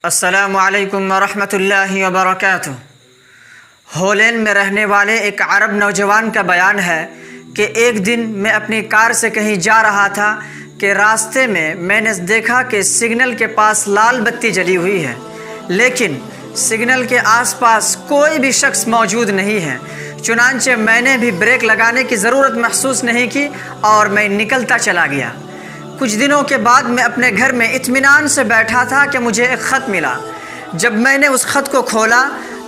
السلام علیکم ورحمۃ اللہ وبرکاتہ۔ ہولین میں رہنے والے ایک عرب نوجوان کا بیان ہے کہ ایک دن میں اپنی کار سے کہیں جا رہا تھا کہ راستے میں نے دیکھا کہ سگنل کے پاس لال بتی جلی ہوئی ہے، لیکن سگنل کے آس پاس کوئی بھی شخص موجود نہیں ہے۔ چنانچہ میں نے بھی بریک لگانے کی ضرورت محسوس نہیں کی اور میں نکلتا چلا گیا۔ کچھ دنوں کے بعد میں اپنے گھر میں اطمینان سے بیٹھا تھا کہ مجھے ایک خط ملا۔ جب میں نے اس خط کو کھولا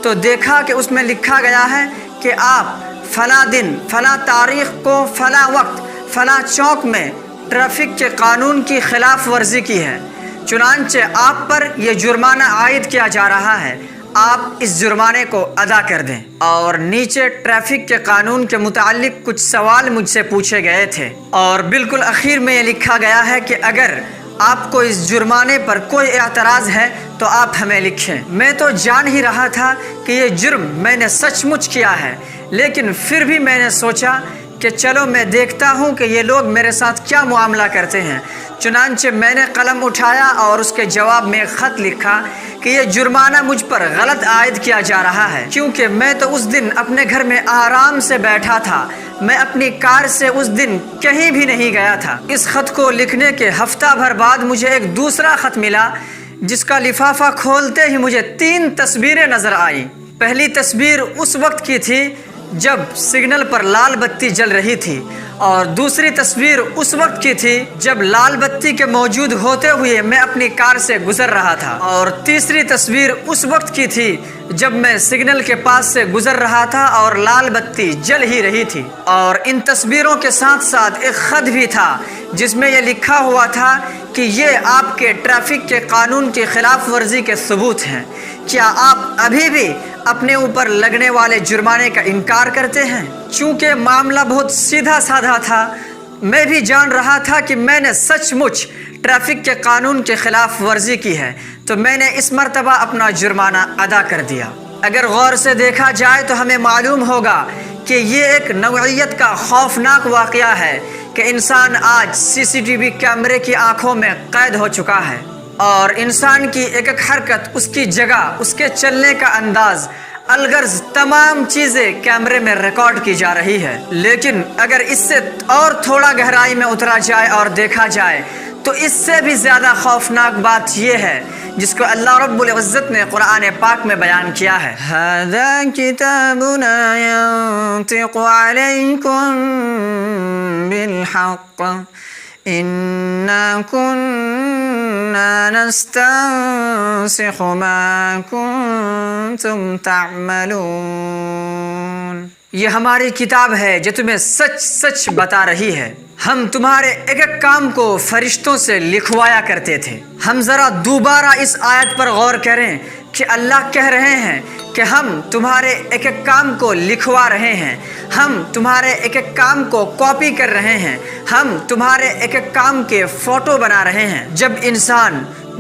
تو دیکھا کہ اس میں لکھا گیا ہے کہ آپ فلاں دن فلاں تاریخ کو فلاں وقت فلاں چوک میں ٹریفک کے قانون کی خلاف ورزی کی ہے، چنانچہ آپ پر یہ جرمانہ عائد کیا جا رہا ہے، آپ اس جرمانے کو ادا کر دیں۔ اور نیچے ٹریفک کے قانون کے متعلق کچھ سوال مجھ سے پوچھے گئے تھے، اور بالکل اخیر میں یہ لکھا گیا ہے کہ اگر آپ کو اس جرمانے پر کوئی اعتراض ہے تو آپ ہمیں لکھیں۔ میں تو جان ہی رہا تھا کہ یہ جرم میں نے سچ مچ کیا ہے، لیکن پھر بھی میں نے سوچا کہ چلو میں دیکھتا ہوں کہ یہ لوگ میرے ساتھ کیا معاملہ کرتے ہیں۔ چنانچہ میں نے قلم اٹھایا اور اس کے جواب میں خط لکھا کہ یہ جرمانہ مجھ پر غلط عائد کیا جا رہا ہے، کیونکہ میں تو اس دن اپنے گھر میں آرام سے بیٹھا تھا، میں اپنی کار سے اس دن کہیں بھی نہیں گیا تھا۔ اس خط کو لکھنے کے ہفتہ بھر بعد مجھے ایک دوسرا خط ملا، جس کا لفافہ کھولتے ہی مجھے 3 تصویریں نظر آئیں۔ پہلی تصویر اس وقت کی تھی جب سگنل پر لال بتی جل رہی تھی، اور دوسری تصویر اس وقت کی تھی جب لال بتی کے موجود ہوتے ہوئے میں اپنی کار سے گزر رہا تھا، اور تیسری تصویر اس وقت کی تھی جب میں سگنل کے پاس سے گزر رہا تھا اور لال بتی جل ہی رہی تھی۔ اور ان تصویروں کے ساتھ ساتھ ایک خط بھی تھا جس میں یہ لکھا ہوا تھا کہ یہ آپ کے ٹریفک کے قانون کی خلاف ورزی کے ثبوت ہیں۔ کیا آپ ابھی بھی اپنے اوپر لگنے والے جرمانے کا انکار کرتے ہیں؟ چونکہ معاملہ بہت سیدھا سادھا تھا، میں بھی جان رہا تھا کہ میں نے سچ مچ ٹریفک کے قانون کے خلاف ورزی کی ہے، تو میں نے اس مرتبہ اپنا جرمانہ ادا کر دیا۔ اگر غور سے دیکھا جائے تو ہمیں معلوم ہوگا کہ یہ ایک نوعیت کا خوفناک واقعہ ہے کہ انسان آج CCTV کیمرے کی آنکھوں میں قید ہو چکا ہے، اور انسان کی ایک ایک حرکت، اس کی جگہ، اس کے چلنے کا انداز، الغرض تمام چیزیں کیمرے میں ریکارڈ کی جا رہی ہے۔ لیکن اگر اس سے اور تھوڑا گہرائی میں اترا جائے اور دیکھا جائے تو اس سے بھی زیادہ خوفناک بات یہ ہے جس کو اللہ رب العزت نے قرآن پاک میں بیان کیا ہے۔ هَذَا كِتَابُنَا يَنطِقُ عَلَيْكُمْ بِالْحَقِّ إِنَّا كُنَّا نَسْتَنسِخُ مَا كُنتُمْ تَعْمَلُونَ۔ یہ ہماری کتاب ہے جو تمہیں سچ سچ بتا رہی ہے۔ ہم تمہارے ایک ایک کام کو فرشتوں سے لکھوایا کرتے تھے۔ ہم ذرا دوبارہ اس آیت پر غور کریں کہ اللہ کہہ رہے ہیں کہ ہم تمہارے ایک ایک کام کو لکھوا رہے ہیں، ہم تمہارے ایک ایک کام کو کاپی کر رہے ہیں، ہم تمہارے ایک ایک کام کے فوٹو بنا رہے ہیں۔ جب انسان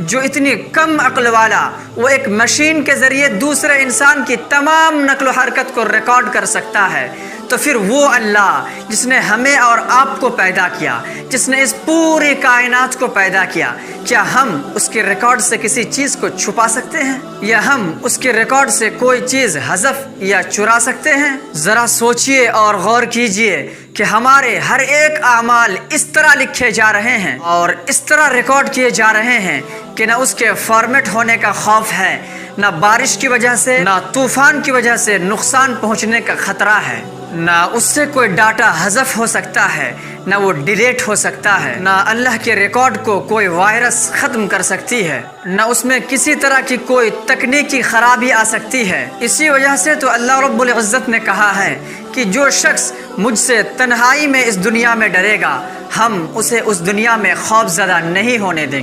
جو اتنی کم عقل والا وہ ایک مشین کے ذریعے دوسرے انسان کی تمام نقل و حرکت کو ریکارڈ کر سکتا ہے، تو پھر وہ اللہ جس نے ہمیں اور آپ کو پیدا کیا، جس نے اس پوری کائنات کو پیدا کیا، کیا ہم اس کے ریکارڈ سے کسی چیز کو چھپا سکتے ہیں، یا ہم اس کے ریکارڈ سے کوئی چیز حذف یا چرا سکتے ہیں؟ ذرا سوچئے اور غور کیجئے کہ ہمارے ہر ایک اعمال اس طرح لکھے جا رہے ہیں اور اس طرح ریکارڈ کیے جا رہے ہیں کہ نہ اس کے فارمیٹ ہونے کا خوف ہے، نہ بارش کی وجہ سے، نہ طوفان کی وجہ سے نقصان پہنچنے کا خطرہ ہے، نہ اس سے کوئی ڈاٹا حذف ہو سکتا ہے، نہ وہ ڈیلیٹ ہو سکتا ہے، نہ اللہ کے ریکارڈ کو کوئی وائرس ختم کر سکتی ہے، نہ اس میں کسی طرح کی کوئی تکنیکی خرابی آ سکتی ہے۔ اسی وجہ سے تو اللہ رب العزت نے کہا ہے کہ جو شخص مجھ سے تنہائی میں اس دنیا میں ڈرے گا، ہم اسے اس دنیا میں خوف زدہ نہیں ہونے دیں گے۔